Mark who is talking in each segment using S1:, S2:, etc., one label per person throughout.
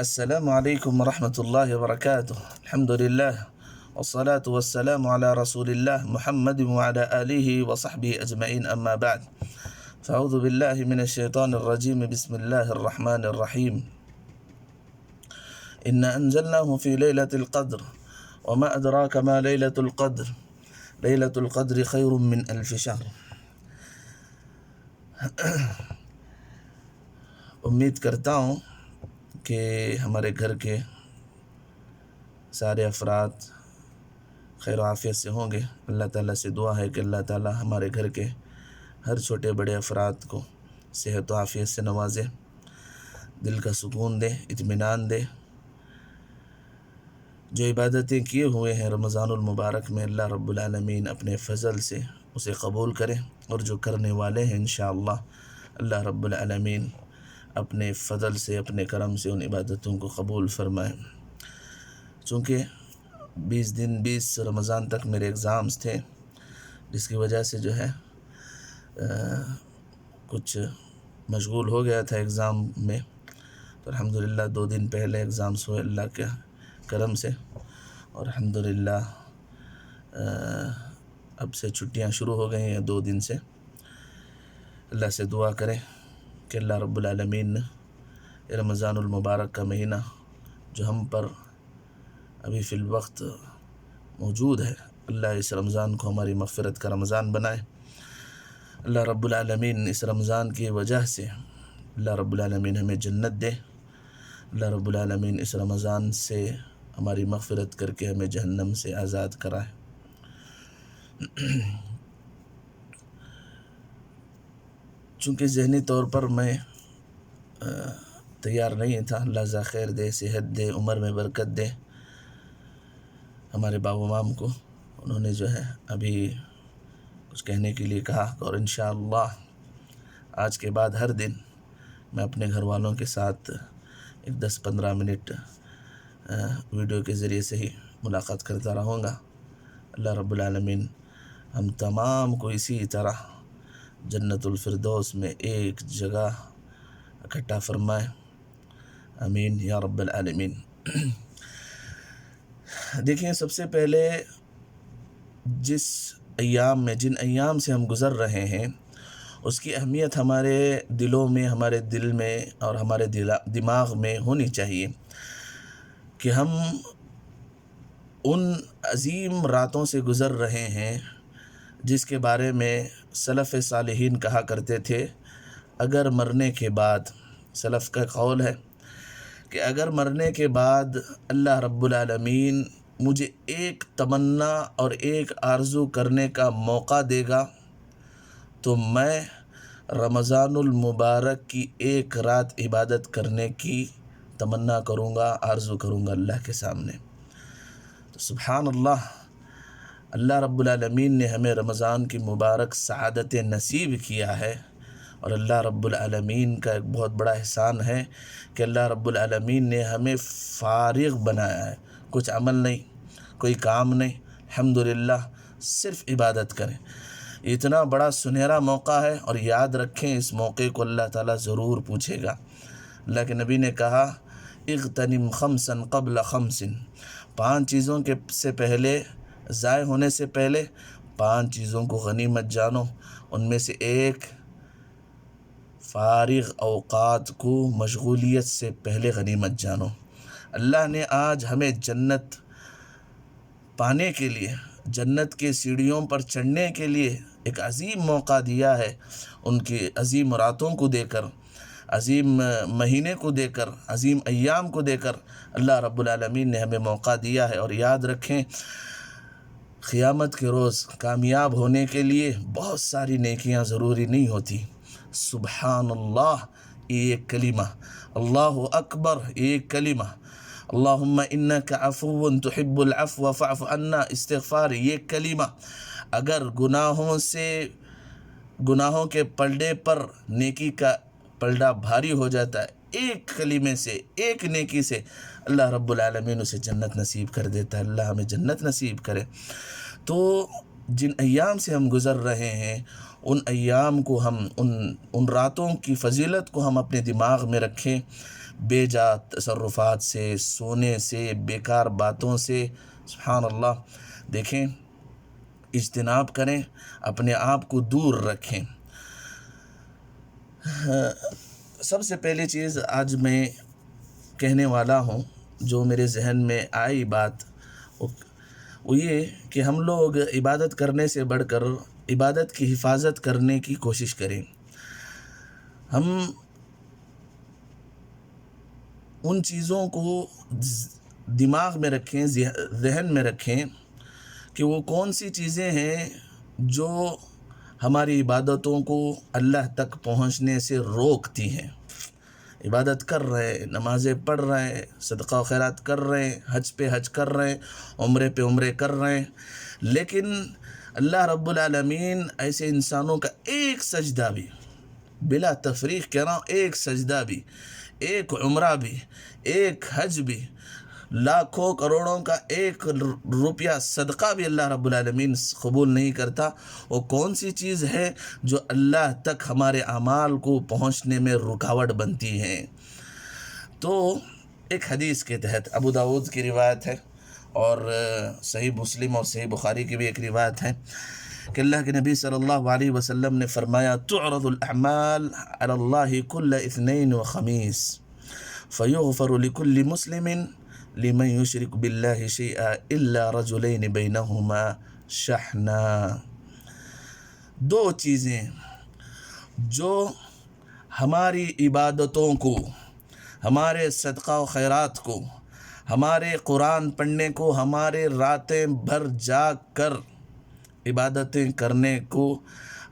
S1: السلام عليكم ورحمة الله وبركاته. الحمد لله والصلاة والسلام على رسول الله محمد وعلى آله وصحبه أجمعين، أما بعد فأعوذ بالله من الشيطان الرجيم. بسم الله الرحمن الرحيم. إنا أنزلناه في ليلة القدر وما أدراك ما ليلة القدر. ليلة القدر خير من 1000 شهر. امید کرتا ہوں کہ ہمارے گھر کے سارے افراد خیر و عافیت سے ہوں گے۔ اللہ تعالیٰ سے دعا ہے کہ اللہ تعالیٰ ہمارے گھر کے ہر چھوٹے بڑے افراد کو صحت و عافیت سے نوازے، دل کا سکون دے، اطمینان دے۔ جو عبادتیں کیے ہوئے ہیں رمضان المبارک میں، اللہ رب العالمین اپنے فضل سے اسے قبول کرے، اور جو کرنے والے ہیں انشاءاللہ اللہ رب العالمین اپنے فضل سے، اپنے کرم سے ان عبادتوں کو قبول فرمائے۔ چونکہ 20 رمضان تک میرے ایگزامز تھے، جس کی وجہ سے جو ہے کچھ مشغول ہو گیا تھا ایگزام میں، تو الحمدللہ 2 دن پہلے ایگزامز ہوئے اللہ کے کرم سے، اور الحمدللہ اب سے چھٹیاں شروع ہو گئی ہیں 2 دن سے۔ اللہ سے دعا کریں کہ اللہ رب العالمین رمضان المبارک کا مہینہ جو ہم پر ابھی فی الوقت موجود ہے، اللہ اس رمضان کو ہماری مغفرت کا رمضان بنائے۔ اللہ رب العالمین اس رمضان کی وجہ سے اللہ رب العالمین ہمیں جنت دے۔ اللہ رب العالمین اس رمضان سے ہماری مغفرت کر کے ہمیں جہنم سے آزاد کرائے۔ چونکہ ذہنی طور پر میں تیار نہیں تھا، اللہ جزا خیر دے، صحت دے، عمر میں برکت دے ہمارے باپ و مام کو۔ انہوں نے جو ہے ابھی کچھ کہنے کے لیے کہا، اور انشاءاللہ آج کے بعد ہر دن میں اپنے گھر والوں کے ساتھ 10-15 منٹ ویڈیو کے ذریعے سے ہی ملاقات کرتا رہوں گا۔ اللہ رب العالمین ہم تمام کو اسی طرح جنت الفردوس میں ایک جگہ اکٹھا فرمائے، آمین یا رب العالمین۔ دیکھیں، سب سے پہلے جن ایام سے ہم گزر رہے ہیں اس کی اہمیت ہمارے دلوں میں، ہمارے دل میں اور ہمارے دماغ میں ہونی چاہیے کہ ہم ان عظیم راتوں سے گزر رہے ہیں جس کے بارے میں سلف صالحین کہا کرتے تھے، اگر مرنے کے بعد، سلف کا قول ہے کہ اگر مرنے کے بعد اللہ رب العالمین مجھے ایک تمنا اور ایک آرزو کرنے کا موقع دے گا تو میں رمضان المبارک کی ایک رات عبادت کرنے کی تمنا کروں گا، آرزو کروں گا اللہ کے سامنے۔ تو سبحان اللہ، اللہ رب العالمین نے ہمیں رمضان کی مبارک سعادت نصیب کیا ہے، اور اللہ رب العالمین کا ایک بہت بڑا احسان ہے کہ اللہ رب العالمین نے ہمیں فارغ بنایا ہے، کچھ عمل نہیں، کوئی کام نہیں، الحمدللہ صرف عبادت کریں۔ اتنا بڑا سنہرا موقع ہے، اور یاد رکھیں اس موقع کو اللہ تعالیٰ ضرور پوچھے گا۔ اللہ کے نبی نے کہا، اغتنم خمسا قبل خمس، 5 چیزوں سے پہلے، ضائع ہونے سے پہلے 5 چیزوں کو غنیمت جانو۔ ان میں سے ایک، فارغ اوقات کو مشغولیت سے پہلے غنیمت جانو۔ اللہ نے آج ہمیں جنت پانے کے لیے، جنت کے سیڑھیوں پر چڑھنے کے لیے ایک عظیم موقع دیا ہے، ان کی عظیم راتوں کو دے کر، عظیم مہینے کو دے کر، عظیم ایام کو دے کر اللہ رب العالمین نے ہمیں موقع دیا ہے۔ اور یاد رکھیں، قیامت کے روز کامیاب ہونے کے لیے بہت ساری نیکیاں ضروری نہیں ہوتی۔ سبحان اللہ ایک کلمہ، اللہ اکبر ایک کلمہ، اللہم انک عفو تحب العفو فاعف عنا استغفار ایک کلمہ، اگر گناہوں کے پلڑے پر نیکی کا پلڑا بھاری ہو جاتا ہے، ایک کلمے سے، ایک نیکی سے اللہ رب العالمین اسے جنت نصیب کر دیتا ہے۔ اللہ ہمیں جنت نصیب کرے۔ تو جن ایام سے ہم گزر رہے ہیں ان ایام کو ہم ان راتوں کی فضیلت کو ہم اپنے دماغ میں رکھیں، بے جا تصرفات سے، سونے سے، بیکار باتوں سے، سبحان اللہ، دیکھیں، اجتناب کریں، اپنے آپ کو دور رکھیں۔ سب سے پہلی چیز آج میں کہنے والا ہوں، جو میرے ذہن میں آئی بات، وہ یہ کہ ہم لوگ عبادت کرنے سے بڑھ کر عبادت کی حفاظت کرنے کی کوشش کریں۔ ہم ان چیزوں کو دماغ میں رکھیں، ذہن میں رکھیں کہ وہ کون سی چیزیں ہیں جو ہماری عبادتوں کو اللہ تک پہنچنے سے روکتی ہیں۔ عبادت کر رہے، نمازیں پڑھ رہے، صدقہ و خیرات کر رہے، حج پہ حج کر رہے، عمرے پہ عمرے کر رہے، لیکن اللہ رب العالمین ایسے انسانوں کا ایک سجدہ بھی، بلا تفریق کہہ رہا ہوں، ایک سجدہ بھی، ایک عمرہ بھی، ایک حج بھی، لاکھوں کروڑوں کا ایک روپیہ صدقہ بھی اللہ رب العالمین قبول نہیں کرتا۔ وہ کون سی چیز ہے جو اللہ تک ہمارے اعمال کو پہنچنے میں رکاوٹ بنتی ہے؟ تو ایک حدیث کے تحت ابو داؤد کی روایت ہے، اور صحیح مسلم اور صحیح بخاری کی بھی ایک روایت ہے کہ اللہ کے نبی صلی اللہ علیہ وسلم نے فرمایا، تعرض الاعمال علی اللہ کل اثنین و خمیس فیغفر لکل مسلم لمن یشرک باللہ شیئا الا رجلین بینہما شحنا۔ دو چیزیں جو ہماری عبادتوں کو، ہمارے صدقہ و خیرات کو، ہمارے قرآن پڑھنے کو، ہمارے راتیں بھر جاگ کر عبادتیں کرنے کو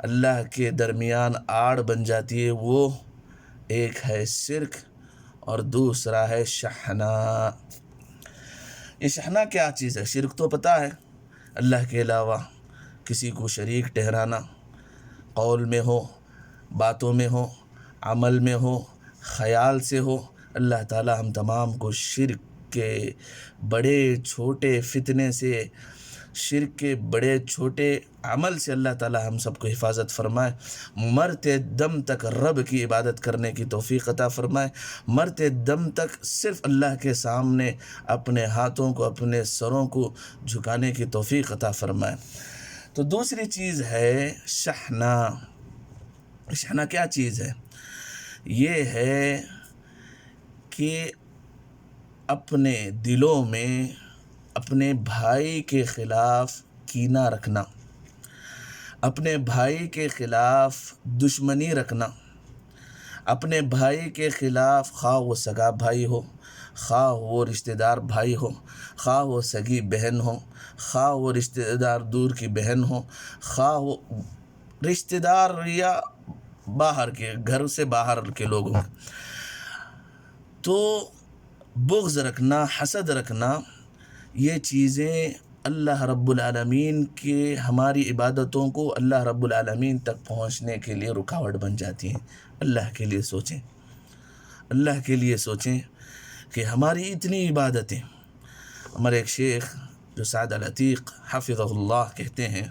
S1: اللہ کے درمیان آڑ بن جاتی ہے، وہ ایک ہے شرک اور دوسرا ہے شحنا۔ یہ شحنا کیا چیز ہے؟ شرک تو پتہ ہے، اللہ کے علاوہ کسی کو شریک ٹھہرانا، قول میں ہو، باتوں میں ہو، عمل میں ہو، خیال سے ہو۔ اللہ تعالی ہم تمام کو شرک کے بڑے چھوٹے فتنے سے، شرک کے بڑے چھوٹے عمل سے اللہ تعالی ہم سب کو حفاظت فرمائے، مرتے دم تک رب کی عبادت کرنے کی توفیق عطا فرمائے، مرتے دم تک صرف اللہ کے سامنے اپنے ہاتھوں کو، اپنے سروں کو جھکانے کی توفیق عطا فرمائے۔ تو دوسری چیز ہے شحنا۔ شحنا کیا چیز ہے؟ یہ ہے کہ اپنے دلوں میں اپنے بھائی کے خلاف کینہ رکھنا، اپنے بھائی کے خلاف دشمنی رکھنا، اپنے بھائی کے خلاف، خواہ وہ سگا بھائی ہو، خواہ وہ رشتہ دار بھائی ہو، خواہ وہ سگی بہن ہو، خواہ وہ رشتہ دار دور کی بہن ہو، خواہ وہ رشتہ دار یا باہر کے، گھر سے باہر کے لوگوں، تو بغض رکھنا، حسد رکھنا، یہ چیزیں اللہ رب العالمین کے، ہماری عبادتوں کو اللہ رب العالمین تک پہنچنے کے لیے رکاوٹ بن جاتی ہیں۔ اللہ کے لیے سوچیں، اللہ کے لیے سوچیں کہ ہماری اتنی عبادتیں، ہمارے ایک شیخ جو سعد العتیق حفظہ اللہ کہتے ہیں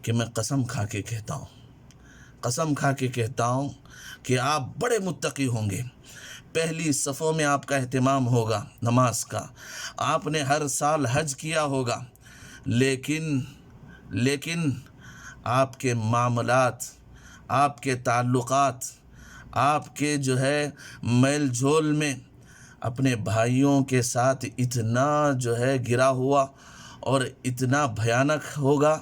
S1: کہ میں قسم کھا کے کہتا ہوں، قسم کھا کے کہتا ہوں کہ آپ بڑے متقی ہوں گے، پہلی صفوں میں آپ کا اہتمام ہوگا نماز کا، آپ نے ہر سال حج کیا ہوگا، لیکن آپ کے معاملات، آپ کے تعلقات، آپ کے جو ہے میل جول میں اپنے بھائیوں کے ساتھ اتنا جو ہے گرا ہوا اور اتنا بھیانک ہوگا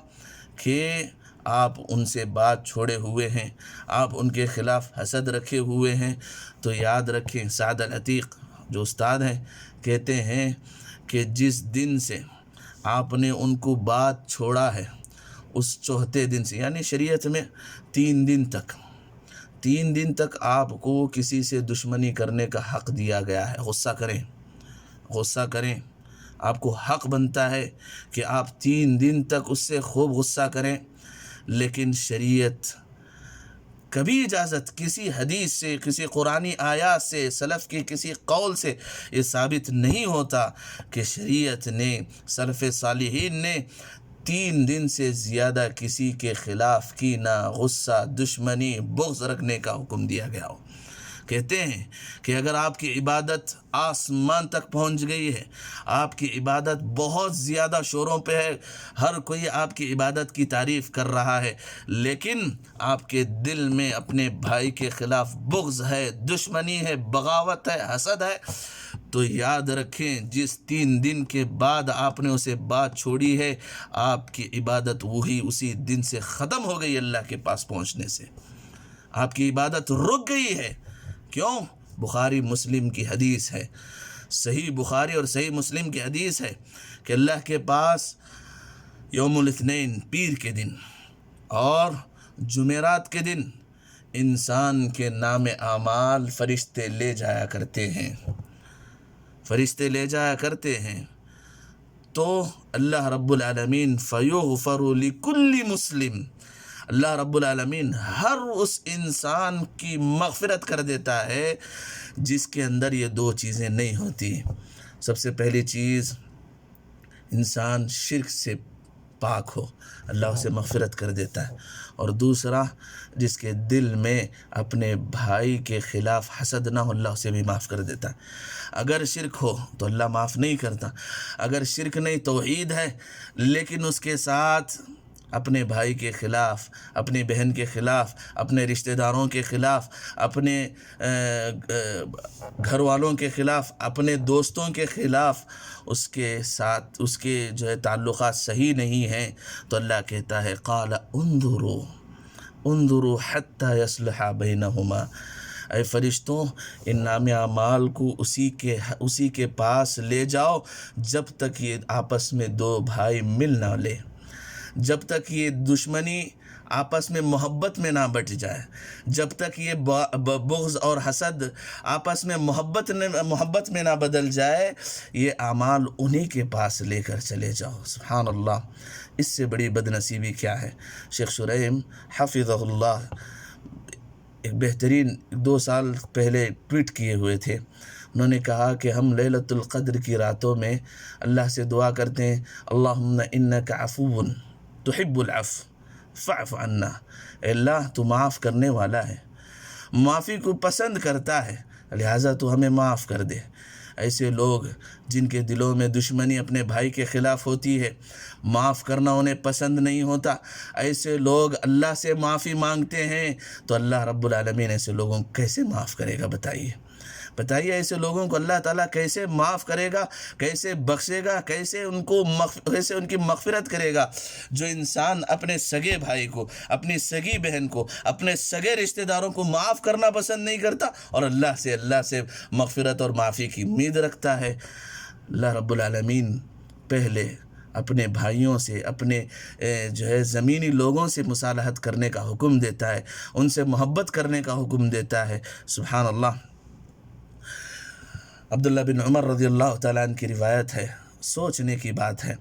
S1: کہ آپ ان سے بات چھوڑے ہوئے ہیں، آپ ان کے خلاف حسد رکھے ہوئے ہیں۔ تو یاد رکھیں، سعد العتیق جو استاد ہیں کہتے ہیں کہ جس دن سے آپ نے ان کو بات چھوڑا ہے، اس چوتھے دن سے، یعنی شریعت میں 3 دن تک آپ کو کسی سے دشمنی کرنے کا حق دیا گیا ہے۔ غصہ کریں، آپ کو حق بنتا ہے کہ آپ 3 دن تک اس سے خوب غصہ کریں، لیکن شریعت کبھی اجازت، کسی حدیث سے، کسی قرآنی آیات سے، سلف کے کسی قول سے یہ ثابت نہیں ہوتا کہ شریعت نے، سلف صالحین نے 3 دن سے زیادہ کسی کے خلاف کینہ، غصہ، دشمنی، بغض رکھنے کا حکم دیا گیا ہو۔ کہتے ہیں کہ اگر آپ کی عبادت آسمان تک پہنچ گئی ہے، آپ کی عبادت بہت زیادہ شوروں پہ ہے، ہر کوئی آپ کی عبادت کی تعریف کر رہا ہے، لیکن آپ کے دل میں اپنے بھائی کے خلاف بغض ہے، دشمنی ہے، بغاوت ہے، حسد ہے، تو یاد رکھیں جس 3 دن کے بعد آپ نے اسے بات چھوڑی ہے، آپ کی عبادت وہی اسی دن سے ختم ہو گئی اللہ کے پاس پہنچنے سے۔ آپ کی عبادت رک گئی ہے۔ کیوں؟ بخاری مسلم کی حدیث ہے، صحیح بخاری اور صحیح مسلم کی حدیث ہے کہ اللہ کے پاس یوم الاثنین پیر کے دن اور جمعرات کے دن انسان کے نام اعمال فرشتے لے جایا کرتے ہیں، فرشتے لے جایا کرتے ہیں، تو اللہ رب العالمین فیغفر لکل مسلم، اللہ رب العالمین ہر اس انسان کی مغفرت کر دیتا ہے جس کے اندر یہ 2 چیزیں نہیں ہوتی۔ سب سے پہلی چیز، انسان شرک سے پاک ہو، اللہ اسے مغفرت کر دیتا ہے، اور دوسرا جس کے دل میں اپنے بھائی کے خلاف حسد نہ ہو، اللہ اسے بھی معاف کر دیتا ہے۔ اگر شرک ہو تو اللہ معاف نہیں کرتا، اگر شرک نہیں توحید ہے لیکن اس کے ساتھ اپنے بھائی کے خلاف، اپنی بہن کے خلاف، اپنے رشتہ داروں کے خلاف، اپنے گھر والوں کے خلاف، اپنے دوستوں کے خلاف اس کے ساتھ اس کے جو ہے تعلقات صحیح نہیں ہیں، تو اللہ کہتا ہے قال انظروا حتی یصلح بینہما، اے فرشتوں ان نام اعمال کو اسی کے پاس لے جاؤ جب تک یہ آپس میں 2 بھائی مل نہ لے، جب تک یہ دشمنی آپس میں محبت میں نہ بٹ جائے، جب تک یہ بغض اور حسد آپس میں محبت میں نہ بدل جائے، یہ اعمال انہی کے پاس لے کر چلے جاؤ۔ سبحان اللہ، اس سے بڑی بد نصیبی کیا ہے۔ شیخ شریم حفظہ اللہ ایک بہترین 2 سال پہلے ٹویٹ کیے ہوئے تھے، انہوں نے کہا کہ ہم لیلۃ القدر کی راتوں میں اللہ سے دعا کرتے ہیں اللہم انک عفو تحب العفو فاعف عنا، اے اللہ تو معاف کرنے والا ہے، معافی کو پسند کرتا ہے، لہٰذا تو ہمیں معاف کر دے۔ ایسے لوگ جن کے دلوں میں دشمنی اپنے بھائی کے خلاف ہوتی ہے، معاف کرنا انہیں پسند نہیں ہوتا، ایسے لوگ اللہ سے معافی مانگتے ہیں، تو اللہ رب العالمین ایسے لوگوں کو کیسے معاف کرے گا؟ بتائیے ایسے لوگوں کو اللہ تعالیٰ کیسے معاف کرے گا، کیسے بخشے گا، کیسے ان کی مغفرت کرے گا؟ جو انسان اپنے سگے بھائی کو، اپنی سگی بہن کو، اپنے سگے رشتہ داروں کو معاف کرنا پسند نہیں کرتا اور اللہ سے مغفرت اور معافی کی امید رکھتا ہے۔ اللہ رب العالمین پہلے اپنے بھائیوں سے، اپنے جو ہے زمینی لوگوں سے مصالحت کرنے کا حکم دیتا ہے، ان سے محبت کرنے کا حکم دیتا ہے۔ سبحان اللہ۔ عبداللہ بن عمر رضی اللہ تعالیٰ عنہ کی روایت ہے، سوچنے کی بات ہے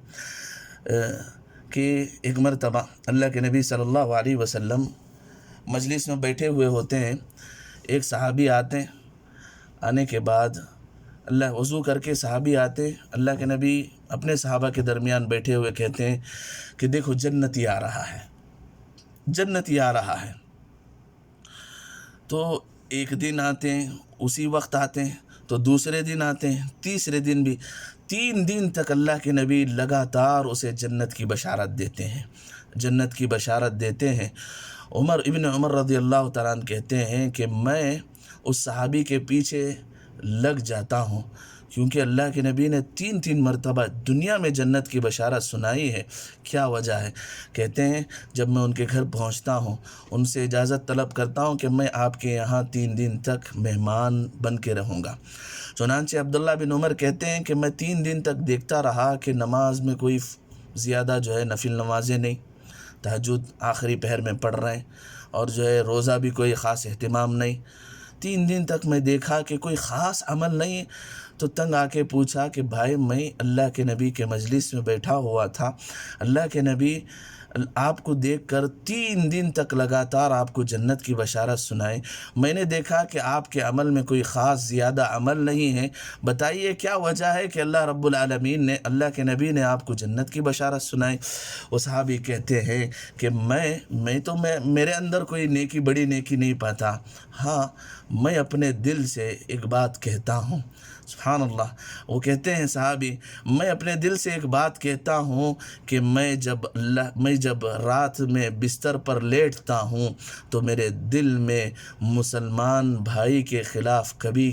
S1: کہ ایک مرتبہ اللہ کے نبی صلی اللہ علیہ وسلم مجلس میں بیٹھے ہوئے ہوتے ہیں، ایک صحابی آنے کے بعد وضو کر کے صحابی آتے، اللہ کے نبی اپنے صحابہ کے درمیان بیٹھے ہوئے کہتے ہیں کہ دیکھو جنتی آ رہا ہے، جنتی آ رہا ہے۔ تو ایک دن آتے ہیں، اسی وقت آتے ہیں، تو دوسرے دن آتے ہیں، تیسرے دن بھی، 3 دن تک اللہ کے نبی لگاتار اسے جنت کی بشارت دیتے ہیں، جنت کی بشارت دیتے ہیں۔ ابن عمر رضی اللہ تعالیٰ عنہ کہتے ہیں کہ میں اس صحابی کے پیچھے لگ جاتا ہوں، کیونکہ اللہ کے نبی نے 3 مرتبہ دنیا میں جنت کی بشارت سنائی ہے۔ کیا وجہ ہے؟ کہتے ہیں جب میں ان کے گھر پہنچتا ہوں، ان سے اجازت طلب کرتا ہوں کہ میں آپ کے یہاں 3 دن تک مہمان بن کے رہوں گا۔ چنانچہ عبداللہ بن عمر کہتے ہیں کہ میں 3 دن تک دیکھتا رہا کہ نماز میں کوئی زیادہ جو ہے نفل نمازیں نہیں، تہجد آخری پہر میں پڑھ رہے ہیں، اور جو ہے روزہ بھی کوئی خاص اہتمام نہیں۔ 3 دن تک میں دیکھا کہ کوئی خاص عمل نہیں، تو تنگ آ کے پوچھا کہ بھائی میں اللہ کے نبی کے مجلس میں بیٹھا ہوا تھا، اللہ کے نبی آپ کو دیکھ کر 3 دن تک لگاتار آپ کو جنت کی بشارت سنائیں۔ میں نے دیکھا کہ آپ کے عمل میں کوئی خاص زیادہ عمل نہیں ہے، بتائیے کیا وجہ ہے کہ اللہ رب العالمین نے، اللہ کے نبی نے آپ کو جنت کی بشارت سنائی؟ وہ صحابی کہتے ہیں کہ میں میرے اندر کوئی نیکی، بڑی نیکی نہیں پاتا، ہاں میں اپنے دل سے ایک بات کہتا ہوں۔ سبحان اللہ۔ وہ کہتے ہیں صحابی، میں اپنے دل سے ایک بات کہتا ہوں کہ میں جب رات میں بستر پر لیٹتا ہوں تو میرے دل میں مسلمان بھائی کے خلاف کبھی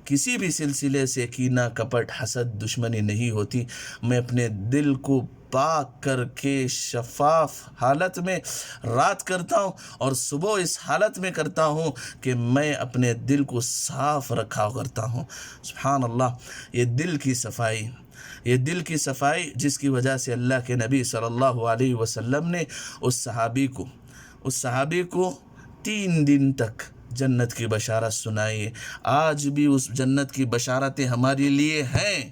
S1: کسی بھی سلسلے سے کینہ، کپٹ، حسد، دشمنی نہیں ہوتی۔ میں اپنے دل کو پاک کر کے شفاف حالت میں رات کرتا ہوں اور صبح اس حالت میں کرتا ہوں کہ میں اپنے دل کو صاف رکھا کرتا ہوں۔ سبحان اللہ۔ یہ دل کی صفائی جس کی وجہ سے اللہ کے نبی صلی اللہ علیہ وسلم نے اس صحابی کو 3 دن تک جنت کی بشارت سنائی ہے۔ آج بھی اس جنت کی بشارتیں ہمارے لیے ہیں۔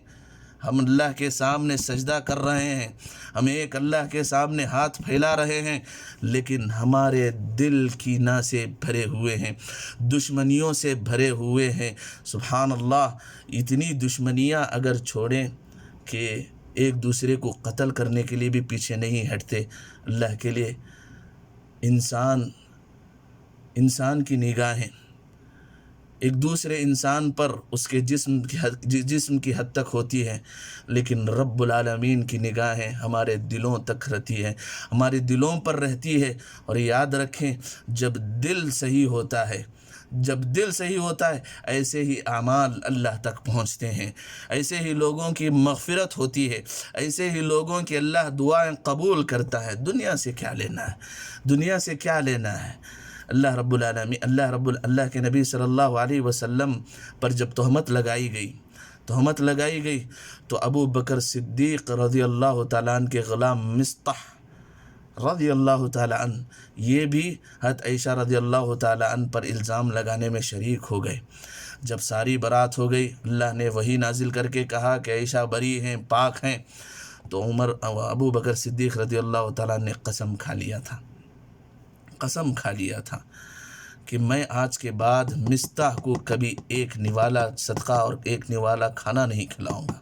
S1: ہم اللہ کے سامنے سجدہ کر رہے ہیں، ہم ایک اللہ کے سامنے ہاتھ پھیلا رہے ہیں، لیکن ہمارے دل کینہ سے بھرے ہوئے ہیں، دشمنیوں سے بھرے ہوئے ہیں۔ سبحان اللہ۔ اتنی دشمنیاں اگر چھوڑیں کہ ایک دوسرے کو قتل کرنے کے لیے بھی پیچھے نہیں ہٹتے اللہ کے لیے۔ انسان کی نگاہیں ایک دوسرے انسان پر اس کے جسم کی حد تک ہوتی ہے، لیکن رب العالمین کی نگاہیں ہمارے دلوں تک رہتی ہے، ہمارے دلوں پر رہتی ہے۔ اور یاد رکھیں، جب دل صحیح ہوتا ہے ایسے ہی اعمال اللہ تک پہنچتے ہیں، ایسے ہی لوگوں کی مغفرت ہوتی ہے، ایسے ہی لوگوں کی اللہ دعائیں قبول کرتا ہے۔ دنیا سے کیا لینا ہے؟ اللہ رب العالمین، اللہ کے نبی صلی اللہ علیہ وسلم پر جب تہمت لگائی گئی تو ابو بکر صدیق رضی اللہ تعالیٰ عنہ کے غلام مصطح رضی اللہ تعالیٰ عنہ، یہ بھی حضرت عائشہ رضی اللہ تعالیٰ عنہ پر الزام لگانے میں شریک ہو گئے۔ جب ساری برات ہو گئی، اللہ نے وحی نازل کر کے کہا کہ عائشہ بری ہیں، پاک ہیں، تو ابو بکر صدیق رضی اللہ تعالیٰ نے قسم کھا لیا تھا کہ میں آج کے بعد مصطح کو کبھی ایک نوالا صدقہ اور ایک نوالا کھانا نہیں کھلاؤں گا۔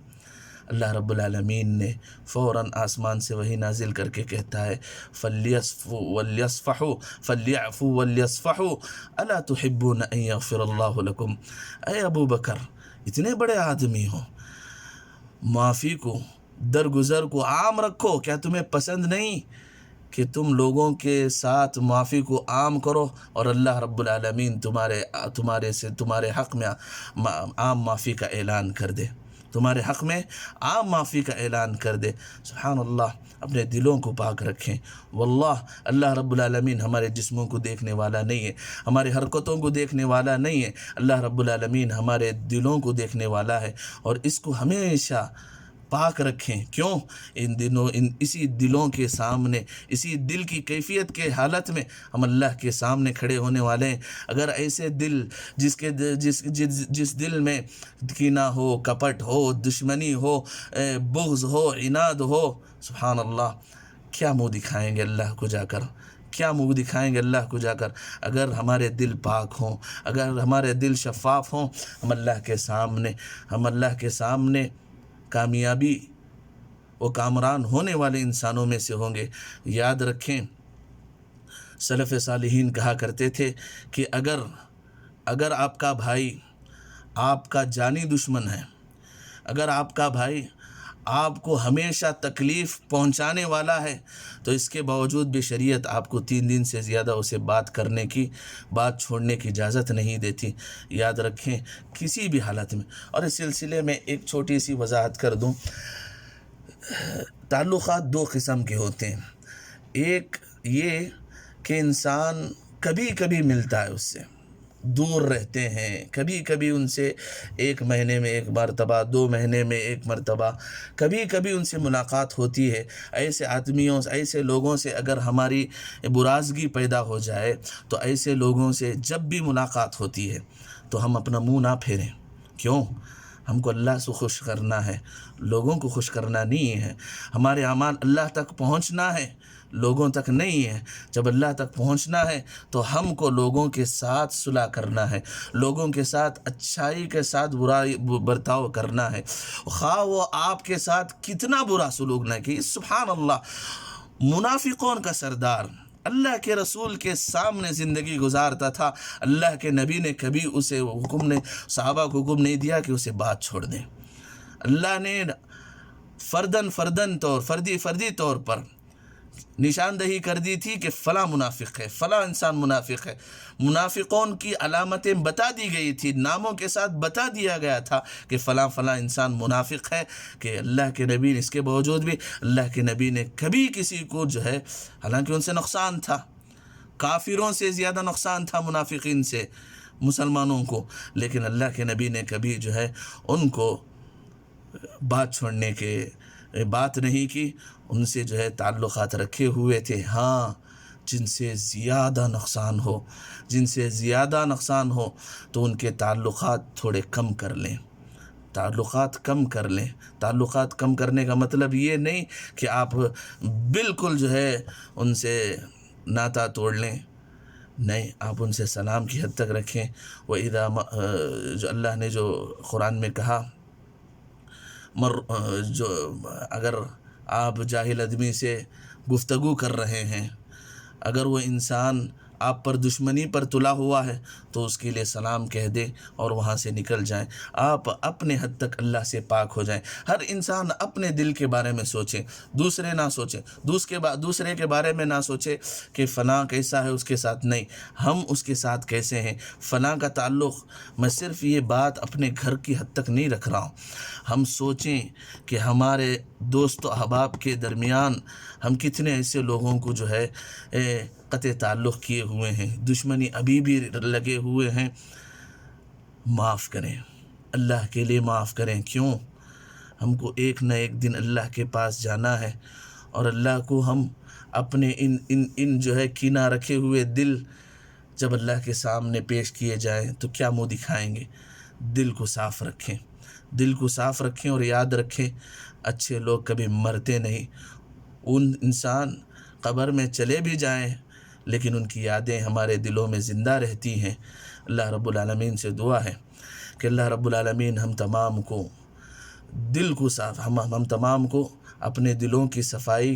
S1: اللہ رب العالمین نے فوراً آسمان سے وحی نازل کر کے کہتا ہے فَلْيَعْفُوا وَلْيَصْفَحُوا أَلَا تُحِبُّونَ أَن يَغْفِرَ اللَّهُ لَكُمْ۔ اے ابو بکر، اتنے بڑے آدمی ہو، معافی کو، درگزر کو عام رکھو، کیا تمہیں پسند نہیں کہ تم لوگوں کے ساتھ معافی کو عام کرو اور اللہ رب العالمین تمہارے حق میں عام معافی کا اعلان کر دے، سبحان اللہ۔ اپنے دلوں کو پاک رکھیں۔ واللہ اللہ رب العالمین ہمارے جسموں کو دیکھنے والا نہیں ہے، ہمارے حرکتوں کو دیکھنے والا نہیں ہے، اللہ رب العالمین ہمارے دلوں کو دیکھنے والا ہے، اور اس کو ہمیشہ پاک رکھیں۔ کیوں؟ اسی دلوں کے سامنے، اسی دل کی کیفیت کے حالت میں ہم اللہ کے سامنے کھڑے ہونے والے ہیں۔ اگر ایسے دل جس دل میں کینہ ہو، کپٹ ہو، دشمنی ہو، بغض ہو، عناد ہو، سبحان اللہ، کیا منہ دکھائیں گے اللہ کو جا کر؟ اگر ہمارے دل پاک ہوں، اگر ہمارے دل شفاف ہوں، ہم اللہ کے سامنے کامیابی و کامران ہونے والے انسانوں میں سے ہوں گے۔ یاد رکھیں، سلف صالحین کہا کرتے تھے کہ اگر آپ کا بھائی آپ کا جانی دشمن ہے، اگر آپ کا بھائی آپ کو ہمیشہ تکلیف پہنچانے والا ہے، تو اس کے باوجود بھی شریعت آپ کو 3 دن سے زیادہ اسے بات چھوڑنے کی اجازت نہیں دیتی۔ یاد رکھیں، کسی بھی حالت میں۔ اور اس سلسلے میں ایک چھوٹی سی وضاحت کر دوں، تعلقات 2 قسم کے ہوتے ہیں۔ ایک یہ کہ انسان کبھی کبھی ملتا ہے، اس سے دور رہتے ہیں، کبھی کبھی ان سے 1 مہینے میں 1 مرتبہ، 2 مہینے میں 1 مرتبہ، کبھی کبھی ان سے ملاقات ہوتی ہے۔ ایسے لوگوں سے اگر ہماری برازگی پیدا ہو جائے تو ایسے لوگوں سے جب بھی ملاقات ہوتی ہے تو ہم اپنا منہ نہ پھیریں۔ کیوں؟ ہم کو اللہ سے خوش کرنا ہے، لوگوں کو خوش کرنا نہیں ہے۔ ہمارے اعمال اللہ تک پہنچنا ہے، لوگوں تک نہیں ہے۔ جب اللہ تک پہنچنا ہے تو ہم کو لوگوں کے ساتھ صلح کرنا ہے، لوگوں کے ساتھ اچھائی کے ساتھ برائی برتاؤ کرنا ہے، خواہ وہ آپ کے ساتھ کتنا برا سلوک نہ کی۔ سبحان اللہ، منافقون کا سردار اللہ کے رسول کے سامنے زندگی گزارتا تھا، اللہ کے نبی نے کبھی اسے صحابہ کو حکم نہیں دیا کہ اسے بات چھوڑ دیں۔ اللہ نے فردی طور پر نشاندہی کر دی تھی کہ فلاں منافق ہے، فلاں انسان منافق ہے۔ منافقون کی علامتیں بتا دی گئی تھی، ناموں کے ساتھ بتا دیا گیا تھا کہ فلاں فلاں انسان منافق ہے، کہ اللہ کے نبی نے اس کے باوجود بھی اللہ کے نبی نے کبھی کسی کو جو ہے، حالانکہ ان سے نقصان تھا، کافروں سے زیادہ نقصان تھا منافقین سے مسلمانوں کو، لیکن اللہ کے نبی نے کبھی جو ہے ان کو بات چھوڑنے کے بات نہیں کی، ان سے جو ہے تعلقات رکھے ہوئے تھے۔ ہاں، جن سے زیادہ نقصان ہو تو ان کے تعلقات تھوڑے کم کر لیں، تعلقات کم کرنے کا مطلب یہ نہیں کہ آپ بالکل جو ہے ان سے ناطہ توڑ لیں، نہیں، آپ ان سے سلام کی حد تک رکھیں۔ وَإِذَا جو اللہ نے جو قرآن میں کہا، جو اگر آپ جاہل آدمی سے گفتگو کر رہے ہیں، اگر وہ انسان آپ پر دشمنی پر تلا ہوا ہے تو اس کے لیے سلام کہہ دیں اور وہاں سے نکل جائیں۔ آپ اپنے حد تک اللہ سے پاک ہو جائیں۔ ہر انسان اپنے دل کے بارے میں سوچیں، دوسرے نہ سوچیں، دوسرے کے بارے میں نہ سوچیں کہ فلاں کیسا ہے، اس کے ساتھ نہیں، ہم اس کے ساتھ کیسے ہیں، فلاں کا تعلق۔ میں صرف یہ بات اپنے گھر کی حد تک نہیں رکھ رہا ہوں، ہم سوچیں کہ ہمارے دوست و احباب کے درمیان ہم کتنے ایسے لوگوں کو جو ہے قطع تعلق کیے ہوئے ہیں، دشمنی ابھی بھی لگے ہوئے ہیں۔ معاف کریں، اللہ کے لیے معاف کریں۔ کیوں؟ ہم کو ایک نہ ایک دن اللہ کے پاس جانا ہے، اور اللہ کو ہم اپنے ان جو ہے کینہ رکھے ہوئے دل جب اللہ کے سامنے پیش کیے جائیں تو کیا منہ دکھائیں گے؟ دل کو صاف رکھیں اور یاد رکھیں، اچھے لوگ کبھی مرتے نہیں۔ ان انسان قبر میں چلے بھی جائیں لیکن ان کی یادیں ہمارے دلوں میں زندہ رہتی ہیں۔ اللہ رب العالمین سے دعا ہے کہ اللہ رب العالمین ہم تمام کو دل کو صاف، ہم تمام کو اپنے دلوں کی صفائی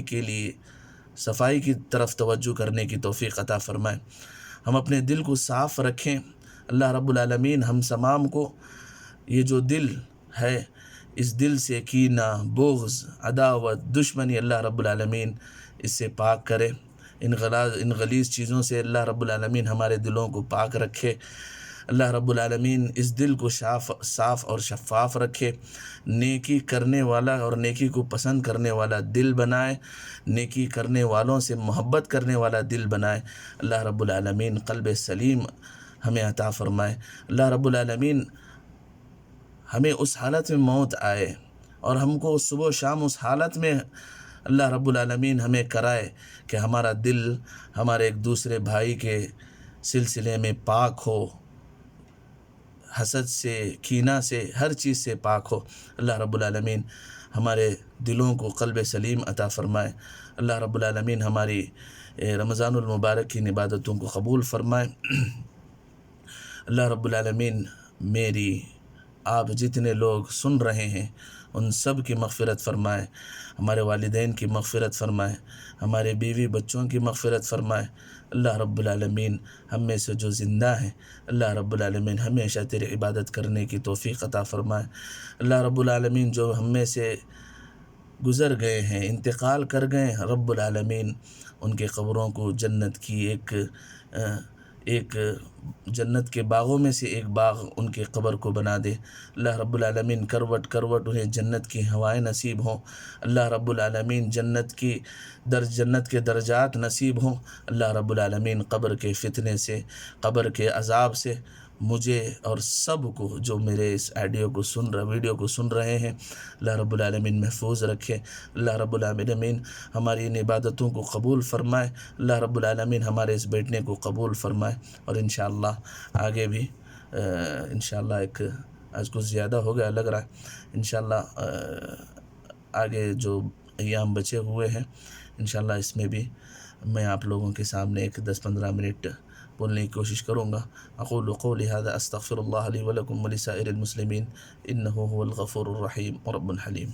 S1: کی طرف توجہ کرنے کی توفیق عطا فرمائے۔ ہم اپنے دل کو صاف رکھیں۔ اللہ رب العالمین ہم تمام کو یہ جو دل ہے، اس دل سے کینہ، بغض، عداوت، دشمنی اللہ رب العالمین اس سے پاک کرے۔ ان غلیظ چیزوں سے اللہ رب العالمین ہمارے دلوں کو پاک رکھے۔ اللہ رب العالمین اس دل کو صاف اور شفاف رکھے، نیکی کرنے والا اور نیکی کو پسند کرنے والا دل بنائے، نیکی کرنے والوں سے محبت کرنے والا دل بنائے۔ اللہ رب العالمین قلب سلیم ہمیں عطا فرمائے۔ اللہ رب العالمین ہمیں اس حالت میں موت آئے اور ہم کو صبح و شام اس حالت میں اللہ رب العالمین ہمیں کرائے کہ ہمارا دل ہمارے ایک دوسرے بھائی کے سلسلے میں پاک ہو، حسد سے، کینہ سے، ہر چیز سے پاک ہو۔ اللہ رب العالمین ہمارے دلوں کو قلب سلیم عطا فرمائے۔ اللہ رب العالمین ہماری رمضان المبارک کی عبادتوں کو قبول فرمائے۔ اللہ رب العالمین میری آپ جتنے لوگ سن رہے ہیں ان سب کی مغفرت فرمائے، ہمارے والدین کی مغفرت فرمائے، ہمارے بیوی بچوں کی مغفرت فرمائے۔ اللہ رب العالمین ہم میں سے جو زندہ ہیں، اللہ رب العالمین ہمیشہ تیری عبادت کرنے کی توفیق عطا فرمائے۔ اللہ رب العالمین جو ہم میں سے گزر گئے ہیں، انتقال کر گئے ہیں، رب العالمین ان کے قبروں کو جنت کی ایک جنت کے باغوں میں سے ایک باغ ان کے قبر کو بنا دے۔ اللہ رب العالمین کروٹ کروٹ انہیں جنت کی ہوائیں نصیب ہوں۔ اللہ رب العالمین جنت کے درجات نصیب ہوں۔ اللہ رب العالمین قبر کے فتنے سے، قبر کے عذاب سے مجھے اور سب کو جو میرے اس ویڈیو کو سن رہے ہیں، اللہ رب العالمین محفوظ رکھے۔ اللہ رب العالمین ہماری ان عبادتوں کو قبول فرمائے۔ اللہ رب العالمین ہمارے اس بیٹھنے کو قبول فرمائے، اور انشاءاللہ آگے بھی انشاءاللہ ایک آج کچھ زیادہ ہو گیا لگ رہا ہے. انشاءاللہ آگے جو ایام بچے ہوئے ہیں انشاءاللہ اس میں بھی میں آپ لوگوں کے سامنے ایک 10-15 منٹ بولنے کی کوشش کروں گا. اقول قولی هذا استغفر اللہ لی ولکم ولسائر المسلمین انہ هو الغفور الرحیم رب الحلیم.